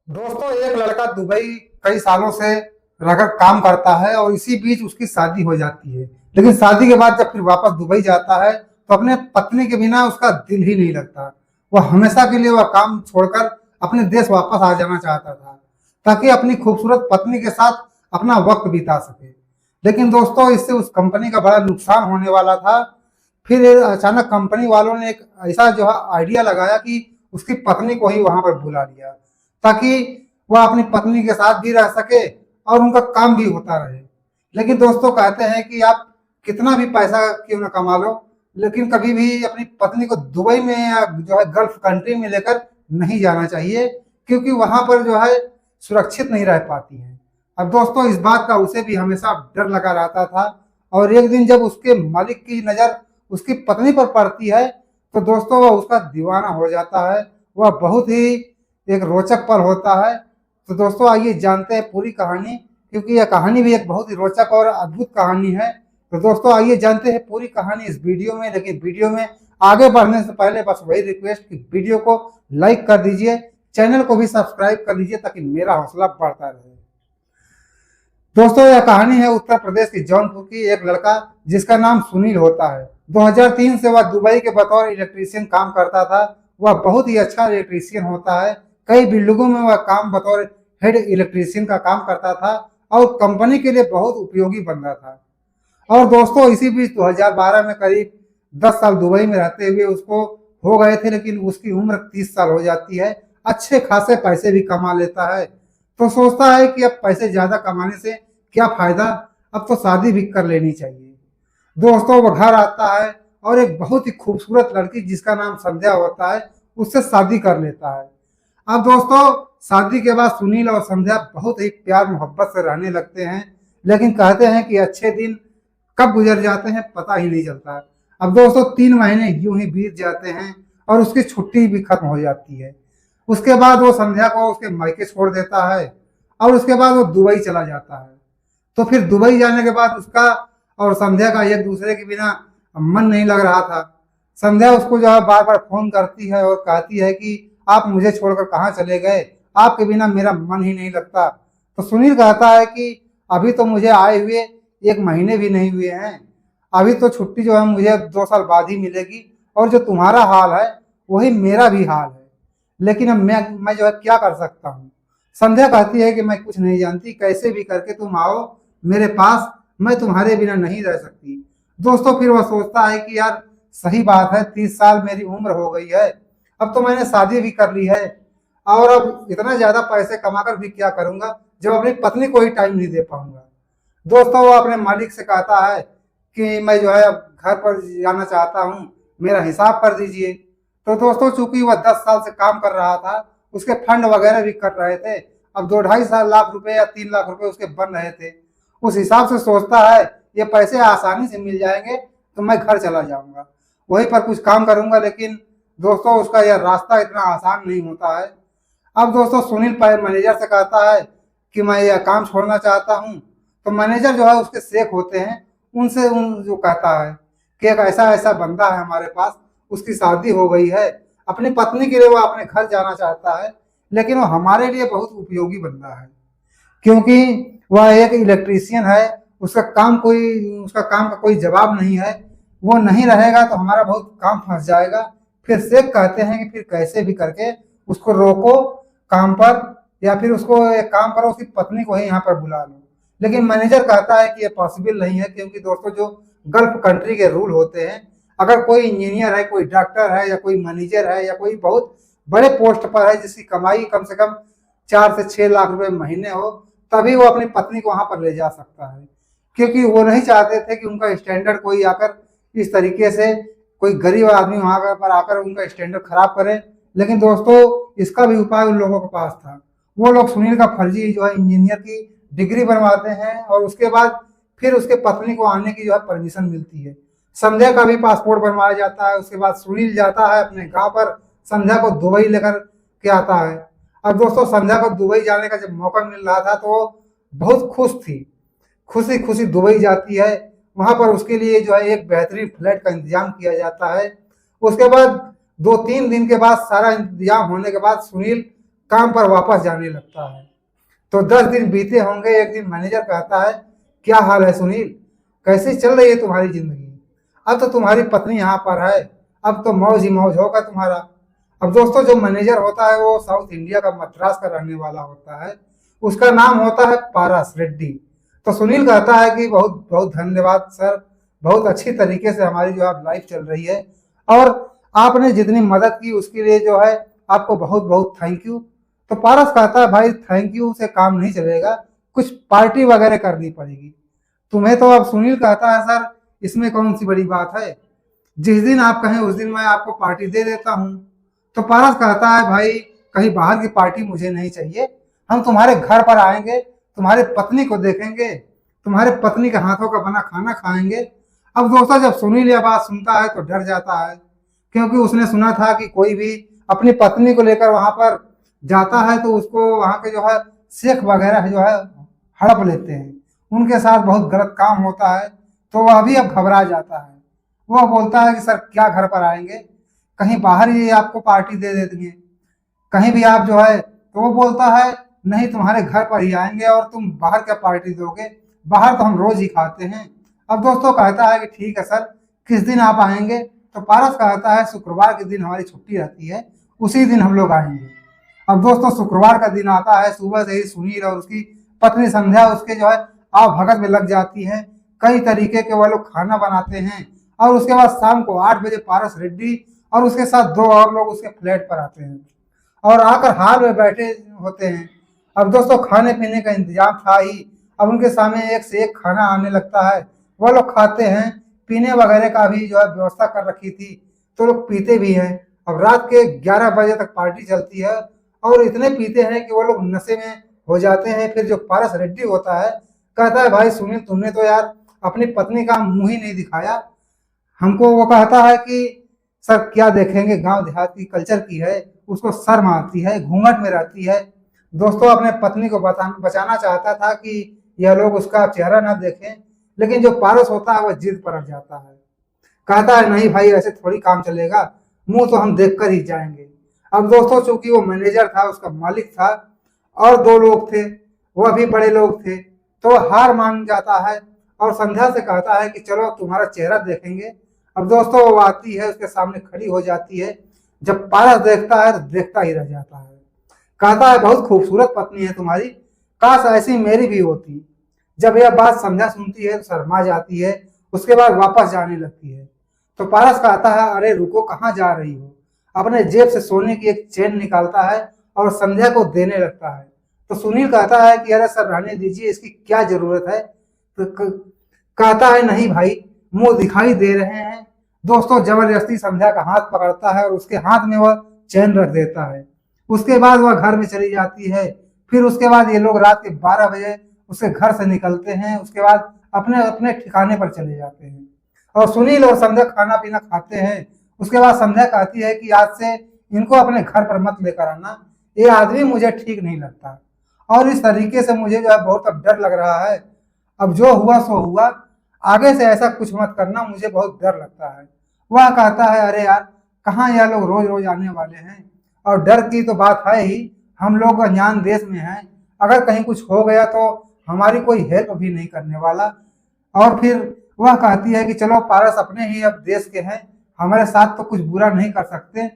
दोस्तों, एक लड़का दुबई कई सालों से रहकर काम करता है और इसी बीच उसकी शादी हो जाती है। लेकिन शादी के बाद जब फिर वापस दुबई जाता है तो अपने पत्नी के बिना उसका दिल ही नहीं लगता। वह हमेशा के लिए वह काम छोड़कर अपने देश वापस आ जाना चाहता था ताकि अपनी खूबसूरत पत्नी के साथ अपना वक्त बिता सके। लेकिन दोस्तों, इससे उस कंपनी का बड़ा नुकसान होने वाला था। फिर अचानक कंपनी वालों ने एक ऐसा जो है आइडिया लगाया कि उसकी पत्नी को ही वहां पर बुला लिया ताकि वह अपनी पत्नी के साथ भी रह सके और उनका काम भी होता रहे। लेकिन दोस्तों, कहते हैं कि आप कितना भी पैसा क्यों न कमा लो, लेकिन कभी भी अपनी पत्नी को दुबई में या जो है गल्फ कंट्री में लेकर नहीं जाना चाहिए, क्योंकि वहां पर जो है सुरक्षित नहीं रह पाती हैं। अब दोस्तों, इस बात का उसे भी हमेशा डर लगा रहता था। और एक दिन जब उसके मालिक की नज़र उसकी पत्नी पर पड़ती है तो दोस्तों वह उसका दीवाना हो जाता है। वह बहुत ही एक रोचक पल होता है। तो दोस्तों, आइए जानते हैं पूरी कहानी, क्योंकि यह कहानी भी एक बहुत ही रोचक और अद्भुत कहानी है। तो दोस्तों, आइए जानते हैं पूरी कहानी इस वीडियो में। लेकिन वीडियो में आगे बढ़ने से पहले बस वही रिक्वेस्ट कि वीडियो को लाइक कर दीजिए, चैनल को भी सब्सक्राइब कर लीजिए ताकि मेरा हौसला बढ़ता रहे। दोस्तों, यह कहानी है उत्तर प्रदेश के जौनपुर की। एक लड़का जिसका नाम सुनील होता है। 2003 से वह दुबई के बतौर इलेक्ट्रीशियन काम करता था। वह बहुत ही अच्छा इलेक्ट्रीशियन होता है। कई बिल्डिंगों में वह काम बतौर हेड इलेक्ट्रीशियन का काम करता था और कंपनी के लिए बहुत उपयोगी बन रहा था। और दोस्तों, इसी बीच 2012 में करीब 10 साल दुबई में रहते हुए उसको हो गए थे, लेकिन उसकी उम्र 30 साल हो जाती है। अच्छे खासे पैसे भी कमा लेता है। तो सोचता है कि अब पैसे ज्यादा कमाने से क्या फायदा, अब तो शादी भी कर लेनी चाहिए। दोस्तों, वो घर आता है और एक बहुत ही खूबसूरत लड़की जिसका नाम संध्या होता है उससे शादी कर लेता है। अब दोस्तों, शादी के बाद सुनील और संध्या बहुत ही प्यार मोहब्बत से रहने लगते हैं। लेकिन कहते हैं कि अच्छे दिन कब गुजर जाते हैं पता ही नहीं चलता। अब दोस्तों, 3 महीने यूं ही बीत जाते हैं और उसकी छुट्टी भी खत्म हो जाती है। उसके बाद वो संध्या को उसके मायके छोड़ देता है और उसके बाद वो दुबई चला जाता है। तो फिर दुबई जाने के बाद उसका और संध्या का एक दूसरे के बिना मन नहीं लग रहा था। संध्या उसको जो है बार बार फोन करती है और कहती है कि आप मुझे छोड़कर कहाँ चले गए, आपके बिना मेरा मन ही नहीं लगता। तो सुनील कहता है कि अभी तो मुझे आए हुए 1 महीने भी नहीं हुए हैं, अभी तो छुट्टी जो है मुझे 2 साल बाद ही मिलेगी, और जो तुम्हारा हाल है वही मेरा भी हाल है। लेकिन अब मैं जो है क्या कर सकता हूँ। संध्या कहती है कि मैं कुछ नहीं जानती, कैसे भी करके तुम आओ मेरे पास, मैं तुम्हारे बिना नहीं रह सकती। दोस्तों, फिर वह सोचता है कि यार सही बात है, 30 साल मेरी उम्र हो गई है, अब तो मैंने शादी भी कर ली है, और अब इतना ज्यादा पैसे कमाकर भी क्या करूंगा जब अपनी पत्नी को ही टाइम नहीं दे पाऊंगा। दोस्तों, वो अपने मालिक से कहता है कि मैं जो है अब घर पर जाना चाहता हूँ, मेरा हिसाब कर दीजिए। तो दोस्तों, चूंकि वह 10 साल से काम कर रहा था, उसके फंड वगैरह भी कट रहे थे। अब 2-2.5 लाख रुपए या 3 लाख रुपए उसके बन रहे थे। उस हिसाब से सोचता है ये पैसे आसानी से मिल जाएंगे तो मैं घर चला जाऊंगा, वहीं पर कुछ काम करूंगा। लेकिन दोस्तों, उसका यह रास्ता इतना आसान नहीं होता है। अब दोस्तों, सुनील मैनेजर से कहता है कि मैं यह काम छोड़ना चाहता हूँ। तो मैनेजर जो है उसके शेख होते हैं, उनसे उन जो कहता है कि एक ऐसा ऐसा बंदा है हमारे पास, उसकी शादी हो गई है, अपनी पत्नी के लिए वो अपने घर जाना चाहता है, लेकिन वो हमारे लिए बहुत उपयोगी बंदा है, क्योंकि वह एक इलेक्ट्रीशियन है। उसका काम का कोई जवाब नहीं है। वो नहीं रहेगा तो हमारा बहुत काम फंस जाएगा। फिर शेख कहते हैं कि फिर कैसे भी करके उसको रोको काम पर, या फिर उसको एक काम करो, उसकी पत्नी को ही यहाँ पर बुला लो। लेकिन मैनेजर कहता है कि ये पॉसिबल नहीं है, क्योंकि दोस्तों जो गल्फ कंट्री के रूल होते हैं, अगर कोई इंजीनियर है, कोई डॉक्टर है, या कोई मैनेजर है, या कोई बहुत बड़े पोस्ट पर है जिसकी कमाई कम से कम 4 से 6 लाख रुपए महीने हो, तभी वो अपनी पत्नी को वहां पर ले जा सकता है। क्योंकि वो नहीं चाहते थे कि उनका स्टैंडर्ड कोई आकर इस तरीके से कोई गरीब आदमी वहां पर आकर उनका स्टैंडर्ड खराब करे। लेकिन दोस्तों, इसका भी उपाय उन लोगों के पास था। वो लोग सुनील का फर्जी जो है इंजीनियर की डिग्री बनवाते हैं और उसके बाद फिर उसके पत्नी को आने की जो है परमिशन मिलती है। संध्या का भी पासपोर्ट बनवाया जाता है। उसके बाद सुनील जाता है अपने गांव पर, संध्या को दुबई लेकर के आता है। अब दोस्तों, संध्या को दुबई जाने का जब मौका मिल रहा था तो वो बहुत खुश थी, खुशी खुशी दुबई जाती है। वहां पर उसके लिए जो है एक बेहतरीन फ्लैट का इंतजाम किया जाता है। उसके बाद 2-3 दिन के बाद सारा इंतजाम होने के बाद सुनील काम पर वापस जाने लगता है। तो 10 दिन बीते होंगे, एक दिन मैनेजर कहता है, क्या हाल है सुनील, कैसी चल रही है तुम्हारी जिंदगी? अब तो तुम्हारी पत्नी यहाँ पर है, अब तो मौज ही मौज होगा तुम्हारा। अब दोस्तों, जो मैनेजर होता है वो साउथ इंडिया का मद्रास का रहने वाला होता है, उसका नाम होता है पारस रेड्डी। तो सुनील कहता है कि बहुत बहुत धन्यवाद सर, बहुत अच्छी तरीके से हमारी जो है लाइफ चल रही है, और आपने जितनी मदद की उसके लिए जो है आपको बहुत बहुत थैंक यू। तो पारस कहता है, भाई थैंक यू से काम नहीं चलेगा, कुछ पार्टी वगैरह करनी पड़ेगी तुम्हें। तो अब सुनील कहता है, सर इसमें कौन सी बड़ी बात है, जिस दिन आप कहें उस दिन मैं आपको पार्टी दे देता हूँ। तो पारस कहता है, भाई कहीं बाहर की पार्टी मुझे नहीं चाहिए, हम तुम्हारे घर पर आएंगे, तुम्हारे पत्नी को देखेंगे, तुम्हारे पत्नी के हाथों का बना खाना खाएंगे। अब दोस्तों, जब सुनील यह बात सुनता है तो डर जाता है, क्योंकि उसने सुना था कि कोई भी अपनी पत्नी को लेकर वहां पर जाता है तो उसको वहां के जो है शेख वगैरह जो है हड़प लेते हैं, उनके साथ बहुत गलत काम होता है। तो वह भी अब घबरा जाता है। वह बोलता है कि सर क्या घर पर आएंगे, कहीं बाहर ही आपको पार्टी दे देंगे, कहीं भी आप जो है। तो वो बोलता है, नहीं तुम्हारे घर पर ही आएंगे, और तुम बाहर क्या पार्टी दोगे, बाहर तो हम रोज ही खाते हैं। अब दोस्तों कहता है कि ठीक है सर, किस दिन आप आएंगे? तो पारस कहता है, शुक्रवार के दिन हमारी छुट्टी रहती है, उसी दिन हम लोग आएंगे। अब दोस्तों, शुक्रवार का दिन आता है, सुबह से ही सुनील और उसकी पत्नी संध्या उसके जो है आव भगत में लग जाती है। कई तरीके के वह लोग खाना बनाते हैं, और उसके बाद शाम को 8 बजे पारस रेड्डी और उसके साथ 2 और लोग उसके फ्लैट पर आते हैं, और आकर हाल में बैठे होते हैं। अब दोस्तों, खाने पीने का इंतजाम था ही, अब उनके सामने एक से एक खाना आने लगता है, वह लोग खाते हैं। पीने वगैरह का भी जो है व्यवस्था कर रखी थी, तो लोग पीते भी हैं। अब रात के 11 बजे तक पार्टी चलती है, और इतने पीते हैं कि वो लोग नशे में हो जाते हैं। फिर जो पारस रेड्डी होता है कहता है, भाई सुनील तुमने तो यार अपनी पत्नी का मुंह ही नहीं दिखाया हमको। वो कहता है कि सर क्या देखेंगे, गांव देहात की कल्चर की है, उसको शर्म आती है, घूंघट में रहती है। दोस्तों, अपने पत्नी को बचाना चाहता था कि यह लोग उसका चेहरा ना देखें, लेकिन जो पारस होता है वह जिद पर अड़ जाता है, कहता है नहीं भाई ऐसे थोड़ी काम चलेगा, मुंह तो हम देख कर ही जाएंगे। अब दोस्तों, चूंकि वो मैनेजर था, उसका मालिक था, और 2 लोग थे, वह भी बड़े लोग थे, तो हार मान जाता है और संध्या से कहता है कि चलो तुम्हारा चेहरा देखेंगे। अब दोस्तों, वो आती है, उसके सामने खड़ी हो जाती है। जब पारस देखता है तो देखता ही रह जाता है, कहता है बहुत खूबसूरत पत्नी है तुम्हारी, काश ऐसी मेरी भी होती। जब यह बात संध्या सुनती है तो शर्मा जाती है, उसके बाद वापस जाने लगती है। तो पारस कहता है, अरे रुको, कहाँ जा रही हो? अपने जेब से सोने की एक चेन निकालता है और संध्या को देने लगता है। तो सुनील कहता है कि अरे सर रहने दीजिए, इसकी क्या जरूरत है? तो कहता है, नहीं भाई मुंह दिखाई दे रहे हैं। दोस्तों, जबरदस्ती संध्या का हाथ पकड़ता है और उसके हाथ में वह चैन रख देता है। उसके बाद वह घर में चली जाती है। फिर उसके बाद ये लोग रात के 12 बजे उसके घर से निकलते हैं, उसके बाद अपने अपने ठिकाने पर चले जाते हैं, और सुनील और संध्या खाना पीना खाते हैं। उसके बाद संध्या कहती है कि आज से इनको अपने घर पर मत लेकर आना, ये आदमी मुझे ठीक नहीं लगता, और इस तरीके से मुझे जो है बहुत अब डर लग रहा है। अब जो हुआ सो हुआ, आगे से ऐसा कुछ मत करना, मुझे बहुत डर लगता है। वह कहता है, अरे यार कहाँ यह लोग रोज रोज आने वाले हैं, और डर की तो बात है ही, हम लोग अनजान देश में हैं, अगर कहीं कुछ हो गया तो हमारी कोई हेल्प भी नहीं करने वाला। और फिर वह कहती है कि चलो पारस अपने ही अब देश के हैं, हमारे साथ तो कुछ बुरा नहीं कर सकते।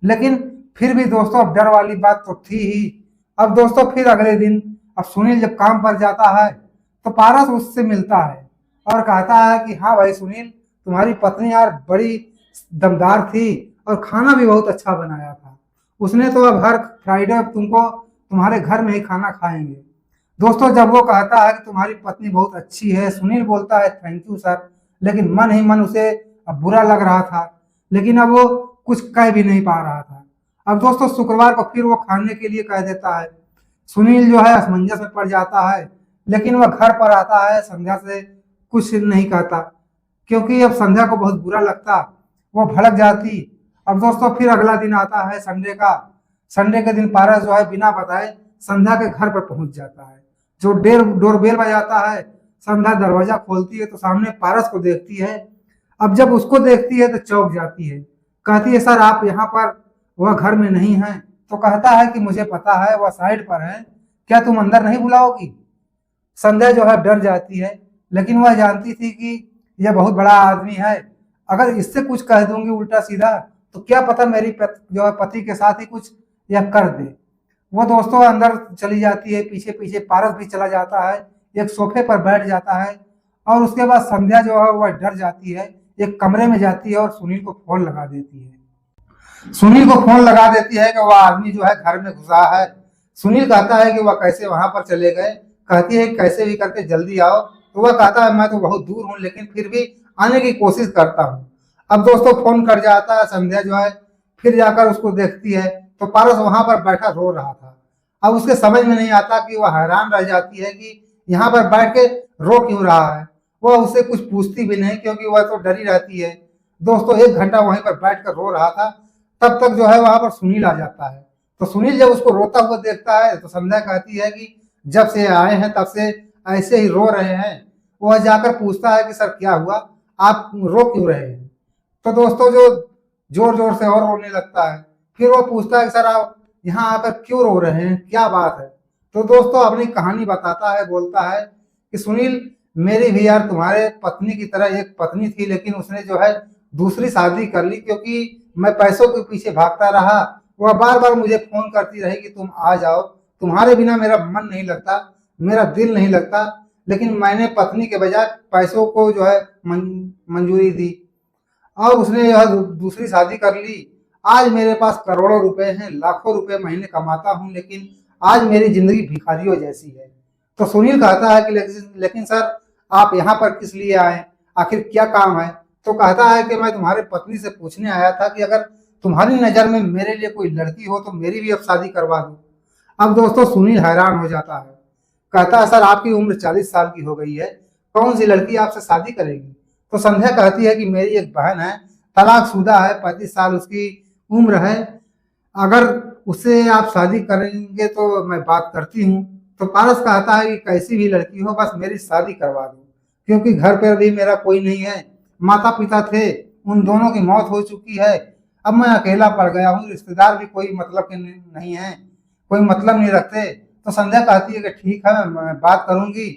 लेकिन फिर भी दोस्तों, अब डर वाली बात तो थी ही। अब दोस्तों, फिर अगले दिन अब सुनील जब काम पर जाता है तो पारस उससे मिलता है और कहता है कि हाँ भाई सुनील, तुम्हारी पत्नी यार बड़ी दमदार थी, और खाना भी बहुत अच्छा बनाया था, उसने तो अब हर फ्राइडे तुमको तुम्हारे घर में ही खाना खाएंगे। दोस्तों, जब वो कहता है कि तुम्हारी पत्नी बहुत अच्छी है, सुनील बोलता है थैंक यू सर, लेकिन मन ही मन उसे अब बुरा लग रहा था, लेकिन अब वो कुछ कह भी नहीं पा रहा था। अब दोस्तों, शुक्रवार को फिर वो खाने के लिए कह देता है। सुनील जो है असमंजस में पड़ जाता है, लेकिन वह घर पर आता है, संध्या से कुछ नहीं कहता, क्योंकि अब संध्या को बहुत बुरा लगता, वो भड़क जाती। अब दोस्तों, फिर अगला दिन आता है संडे का। संडे के दिन पारस जो है बिना बताए संध्या के घर पर पहुंच जाता है। जो डोरबेल बजाता है, संध्या दरवाजा खोलती है तो सामने पारस को देखती है। अब जब उसको देखती है तो चौंक जाती है, कहती है सर आप यहाँ पर, वह घर में नहीं है। तो कहता है कि मुझे पता है वह साइड पर है, क्या तुम अंदर नहीं बुलाओगी। संध्या जो है डर जाती है, लेकिन वह जानती थी कि यह बहुत बड़ा आदमी है, अगर इससे कुछ कह दूंगी उल्टा सीधा तो क्या पता मेरी जो है पति के साथ ही कुछ यह कर दे। वो दोस्तों अंदर चली जाती है, पीछे पीछे पारस भी चला जाता है, एक सोफे पर बैठ जाता है और उसके बाद संध्या जो है वह डर जाती है, एक कमरे में जाती है और सुनील को फोन लगा देती है। सुनील को फोन लगा देती है कि वह आदमी जो है घर में घुसा है। सुनील कहता है कि वह कैसे वहां पर चले गए, कहती है कैसे भी करके जल्दी आओ, तो वह कहता है मैं तो बहुत दूर हूँ लेकिन फिर भी आने की कोशिश करता हूँ। अब दोस्तों फोन कर जाता है, संध्या जो है फिर जाकर उसको देखती है तो पारस वहां पर बैठा रो रहा था। अब उसके समझ में नहीं आता कि वह हैरान रह जाती है कि यहाँ पर बैठ के रो क्यों रहा है। वह उसे कुछ पूछती भी नहीं क्योंकि वह तो डरी रहती है। दोस्तों 1 घंटा वहीं पर बैठ कर रो रहा था, तब तक जो है वहां पर सुनील आ जाता है। तो सुनील जब उसको रोता हुआ देखता है तो संध्या कहती है कि जब से आए हैं तब से ऐसे ही रो रहे हैं। वह जाकर पूछता है कि सर क्या हुआ, आप रो क्यों रहे हैं। तो दोस्तों जो जोर जोर से और रोने लगता है। फिर वो पूछता है कि सर आप यहाँ आकर क्यों रो रहे हैं, क्या बात है। तो दोस्तों अपनी कहानी बताता है, बोलता है कि सुनील मेरी भी यार तुम्हारे पत्नी की तरह एक पत्नी थी, लेकिन उसने जो है दूसरी शादी कर ली क्योंकि मैं पैसों के पीछे भागता रहा। वह बार बार मुझे फोन करती रही कि तुम आ जाओ, तुम्हारे बिना मेरा मन नहीं लगता, मेरा दिल नहीं लगता, लेकिन मैंने पत्नी के बजाय पैसों को जो है मंजूरी दी और उसने यह दूसरी शादी कर ली। आज मेरे पास करोड़ों रुपए हैं, लाखों रुपए महीने कमाता हूं, लेकिन आज मेरी जिंदगी भिखारियों जैसी है। तो सुनील कहता है कि लेकिन सर आप यहाँ पर किस लिए आए, आखिर क्या काम है। तो कहता है कि मैं तुम्हारे पत्नी से पूछने आया था कि अगर तुम्हारी नजर में मेरे लिए कोई लड़की हो तो मेरी भी अब शादी करवा दो। अब दोस्तों सुनील हैरान हो जाता है, कहता है सर आपकी उम्र 40 साल की हो गई है, कौन सी लड़की आपसे शादी करेगी। तो संध्या कहती है कि मेरी एक बहन है, तलाकशुदा है, 35 साल उसकी उम्र है, अगर उससे आप शादी करेंगे तो मैं बात करती हूँ। तो पारस कहता है कि कैसी भी लड़की हो बस मेरी शादी करवा दो, क्योंकि घर पर भी मेरा कोई नहीं है, माता पिता थे उन दोनों की मौत हो चुकी है, अब मैं अकेला पड़ गया हूँ, रिश्तेदार भी कोई मतलब के नहीं है, कोई मतलब नहीं रखते। तो संध्या कहती है कि ठीक है मैं बात करूंगी।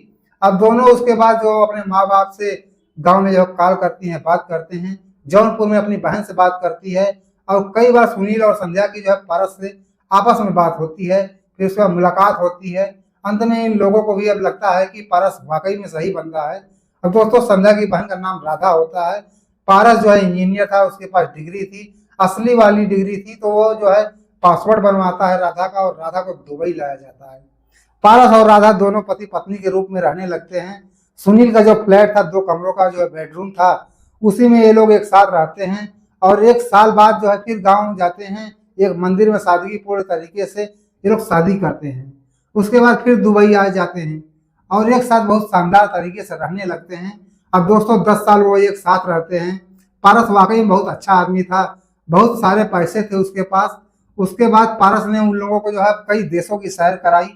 अब दोनों उसके बाद जो अपने माँ बाप से गांव में जो कॉल करती हैं, बात करते हैं, जौनपुर में अपनी बहन से बात करती है और कई बार सुनील और संध्या की जो है पारस से आपस में बात होती है, फिर उसके बाद मुलाकात होती है। अंत में इन लोगों को भी अब लगता है कि पारस वाकई में सही बंदा है। अब दोस्तों संध्या की बहन का नाम राधा होता है, पारस जो है इंजीनियर था, उसके पास डिग्री थी, असली वाली डिग्री थी, तो वो जो है पासवर्ड बनवाता है राधा का और राधा को दुबई लाया जाता है। पारस और राधा दोनों पति पत्नी के रूप में रहने लगते हैं। सुनील का जो फ्लैट था 2 कमरों का जो है बेडरूम था, उसी में ये लोग एक साथ रहते हैं और 1 साल बाद जो है फिर गांव जाते हैं, एक मंदिर में सादगीपूर्ण तरीके से ये लोग शादी करते हैं। उसके बाद फिर दुबई आ जाते हैं और एक साथ बहुत शानदार तरीके से रहने लगते हैं। अब दोस्तों 10 साल वो एक साथ रहते हैं। पारस वाकई में बहुत अच्छा आदमी था, बहुत सारे पैसे थे उसके पास। उसके बाद पारस ने उन लोगों को जो है कई देशों की सैर कराई,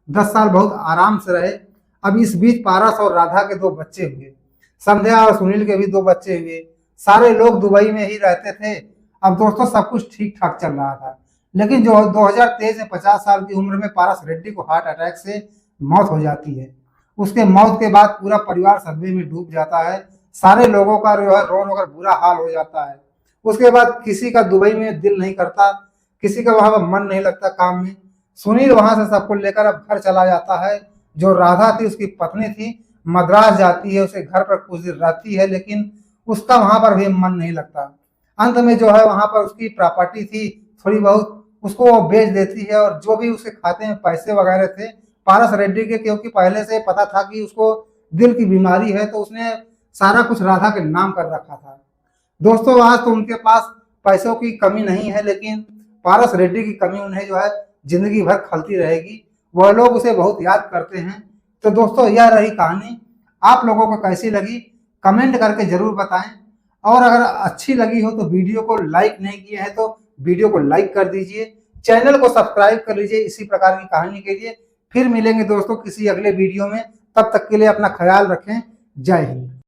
10 साल बहुत आराम से रहे। अब इस बीच पारस और राधा के 2 बच्चे हुए, संध्या और सुनील के भी 2 बच्चे हुए। सारे लोग दुबई में ही रहते थे। अब दोस्तों सब कुछ ठीक ठाक चल रहा था, लेकिन जो 2023 में 50 साल की उम्र में पारस रेड्डी को हार्ट अटैक से मौत हो जाती है। उसके मौत के बाद पूरा परिवार सदमे में डूब जाता है, सारे लोगों का जो है रो रो कर बुरा हाल हो जाता है। उसके बाद किसी का दुबई में दिल नहीं करता, किसी का वहां पर मन नहीं लगता काम में। सुनील वहां से सबको लेकर अब घर चला जाता है। जो राधा थी उसकी पत्नी थी, मद्रास जाती है, उसे घर पर कुछ दिन रहती है, लेकिन उसका वहां पर भी मन नहीं लगता। अंत में जो है वहां पर उसकी प्रॉपर्टी थी थोड़ी बहुत, उसको वो बेच देती है और जो भी उसके खाते में पैसे वगैरह थे पारस रेड्डी के, क्योंकि पहले से पता था कि उसको दिल की बीमारी है, तो उसने सारा कुछ राधा के नाम कर रखा था। दोस्तों आज तो उनके पास पैसों की कमी नहीं है, लेकिन पारस रेड्डी की कमी उन्हें जो है जिंदगी भर खलती रहेगी। वह लोग उसे बहुत याद करते हैं। तो दोस्तों यह रही कहानी, आप लोगों को कैसी लगी कमेंट करके जरूर बताएं, और अगर अच्छी लगी हो तो वीडियो को लाइक नहीं किया है तो वीडियो को लाइक कर दीजिए, चैनल को सब्सक्राइब कर लीजिए इसी प्रकार की कहानी के लिए। फिर मिलेंगे दोस्तों किसी अगले वीडियो में, तब तक के लिए अपना ख्याल रखें। जय हिंद।